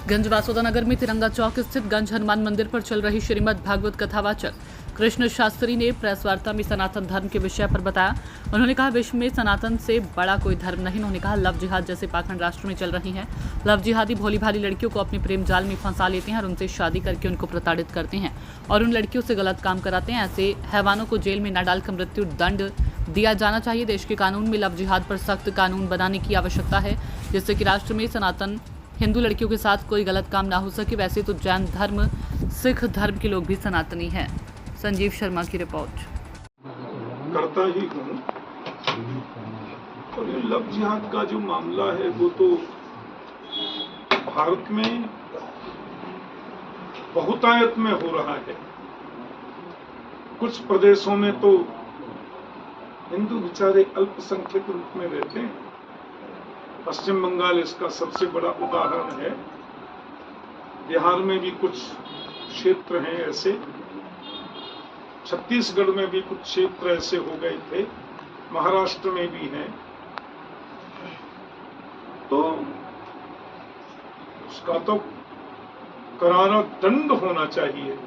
गंज वासुदा नगर में तिरंगा चौक स्थित गंज हनुमान मंदिर पर चल रही श्रीमद् भागवत कथावाचक कृष्ण शास्त्री ने प्रेस वार्ता में सनातन धर्म के विषय पर बताया। उन्होंने कहा, विश्व में सनातन से बड़ा कोई धर्म नहीं। उन्होंने कहा, लव जिहाद जैसे पाखंड राष्ट्र में चल रही हैं। लव जिहादी भोली भाली लड़कियों को अपने प्रेम जाल में फंसा लेते हैं और उनसे शादी करके उनको प्रताड़ित करते हैं और उन लड़कियों से गलत काम कराते हैं। ऐसे हैवानों को जेल में न डालकर मृत्यु दंड दिया जाना चाहिए। देश के कानून में लव जिहाद पर सख्त कानून बनाने की आवश्यकता है, जिससे कि राष्ट्र में सनातन हिंदू लड़कियों के साथ कोई गलत काम ना हो सके। वैसे तो जैन धर्म, सिख धर्म के लोग भी सनातनी हैं। संजीव शर्मा की रिपोर्ट। करता ही हूँ। और ये लव जिहाद का जो मामला है वो तो भारत में बहुतायत में हो रहा है। कुछ प्रदेशों में तो हिंदू बेचारे अल्पसंख्यक रूप में रहते हैं। पश्चिम बंगाल इसका सबसे बड़ा उदाहरण है। बिहार में भी कुछ क्षेत्र हैं ऐसे, छत्तीसगढ़ में भी कुछ क्षेत्र ऐसे हो गए थे, महाराष्ट्र में भी हैं। तो उसका तो करारा दंड होना चाहिए।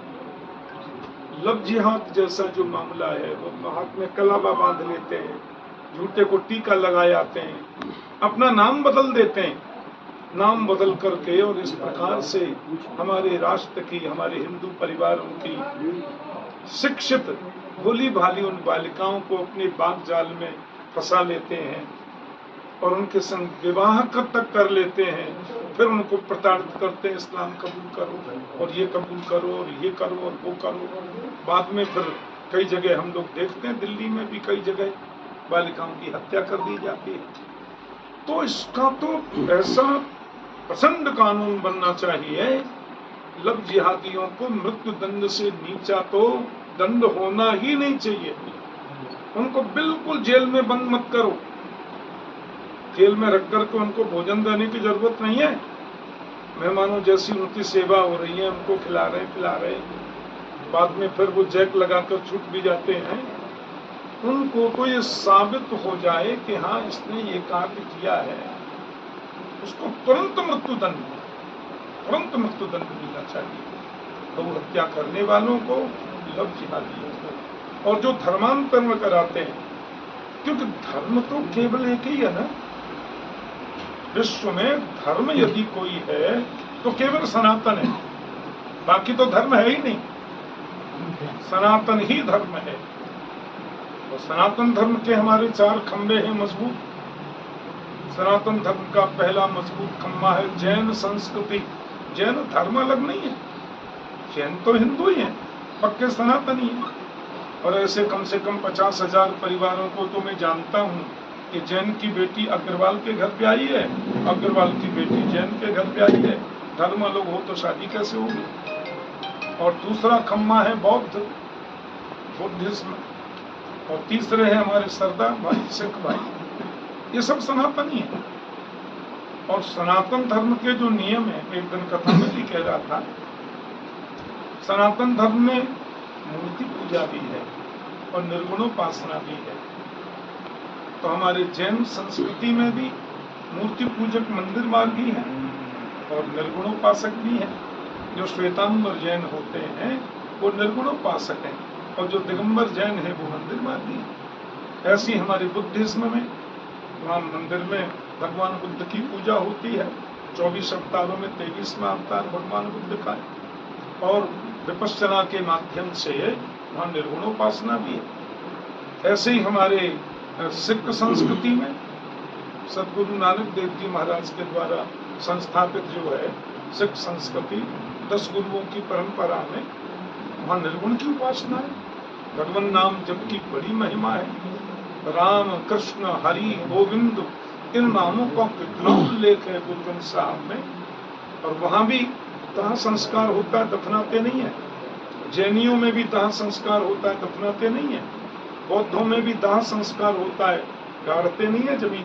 लव जिहाद जैसा जो मामला है वो हाथ में कलावा बांध लेते हैं, झूठे को टीका लगा जाते हैं, अपना नाम बदल देते हैं, नाम बदल करके, और इस प्रकार से हमारे राष्ट्र की, हमारे हिंदू परिवारों की शिक्षित भोली भाली उन बालिकाओं को अपने बाग जाल में फंसा लेते हैं और उनके संग विवाह तक कर लेते हैं। फिर उनको प्रताड़ित करते हैं, इस्लाम कबूल करो और ये कबूल करो और ये करो और वो करो। बाद में फिर कई जगह हम लोग देखते हैं, दिल्ली में भी कई जगह बालिकाओं की हत्या कर दी जाती है। तो इसका तो ऐसा प्रचंड कानून बनना चाहिए। लव जिहादियों को मृत्यु दंड से नीचा तो दंड होना ही नहीं चाहिए। उनको बिल्कुल जेल में बंद मत करो। जेल में रख करके उनको भोजन देने की जरूरत नहीं है। मेहमानों जैसी उनकी सेवा हो रही है, उनको खिला रहे, बाद में फिर वो जैक लगाकर छूट भी जाते हैं। उनको तो ये साबित हो जाए कि हाँ इसने ये कार्य किया है, उसको तुरंत मृत्यु दंड मिलना चाहिए। गौ हत्या करने वालों को, लव जिहादियों को, और जो धर्मांतरण कराते हैं, क्योंकि धर्म तो केवल एक ही है ना। विश्व में धर्म यदि कोई है तो केवल सनातन है, बाकी तो धर्म है ही नहीं। सनातन ही धर्म है। तो सनातन धर्म के हमारे 4 खंबे हैं मजबूत। सनातन धर्म का पहला मजबूत खंबा है जैन संस्कृति। जैन धर्म अलग नहीं है, जैन तो हिंदू ही है, पक्के सनातनी है। और ऐसे कम से कम 50,000 परिवारों को तो मैं जानता हूँ कि जैन की बेटी अग्रवाल के घर पे आई है, अग्रवाल की बेटी जैन के घर पे आई है। धर्म अलग हो तो शादी कैसे होगी। और दूसरा खंबा है बुद्धिज्म, और तीसरे हैं हमारे सरदार भाई, सिख भाई। ये सब सनातनी है। और सनातन धर्म के जो नियम है, एक दिन कथा में भी कह रहा था, सनातन धर्म में मूर्ति पूजा भी है और निर्गुणोपासना भी है। तो हमारे जैन संस्कृति में भी मूर्ति पूजक मंदिर मार्गी है और निर्गुणोपासक भी है। जो श्वेतांबर जैन होते हैं वो निर्गुणोपासक हैं, और जो दिगंबर जैन है वो मंदिर मार्गी है। ऐसी हमारे बुद्धिज्म में, वहाँ मंदिर में भगवान बुद्ध की पूजा होती है। 24 अवतारों में 23वां अवतार भगवान बुद्ध का है। और विपश्चना के माध्यम से वहाँ निर्गुणोपासना भी है। ऐसे ही हमारे सिख संस्कृति में सदगुरु नानक देव जी महाराज के द्वारा संस्थापित जो है सिख संस्कृति, 10 गुरुओं की परंपरा में, वहाँ निर्गुण की उपासना है। भगवान नाम जप की बड़ी महिमा है। राम, कृष्ण, हरि, गोविंद, इन नामों का कितना उल्लेख है गुरु ग्रंथ साहब में। और वहाँ भी दाह संस्कार होता है, दफनाते नहीं है। जैनियों में भी दाह संस्कार होता है, दफनाते नहीं है। बौद्धों में भी दाह संस्कार होता है, गाड़ते नहीं है जमीन।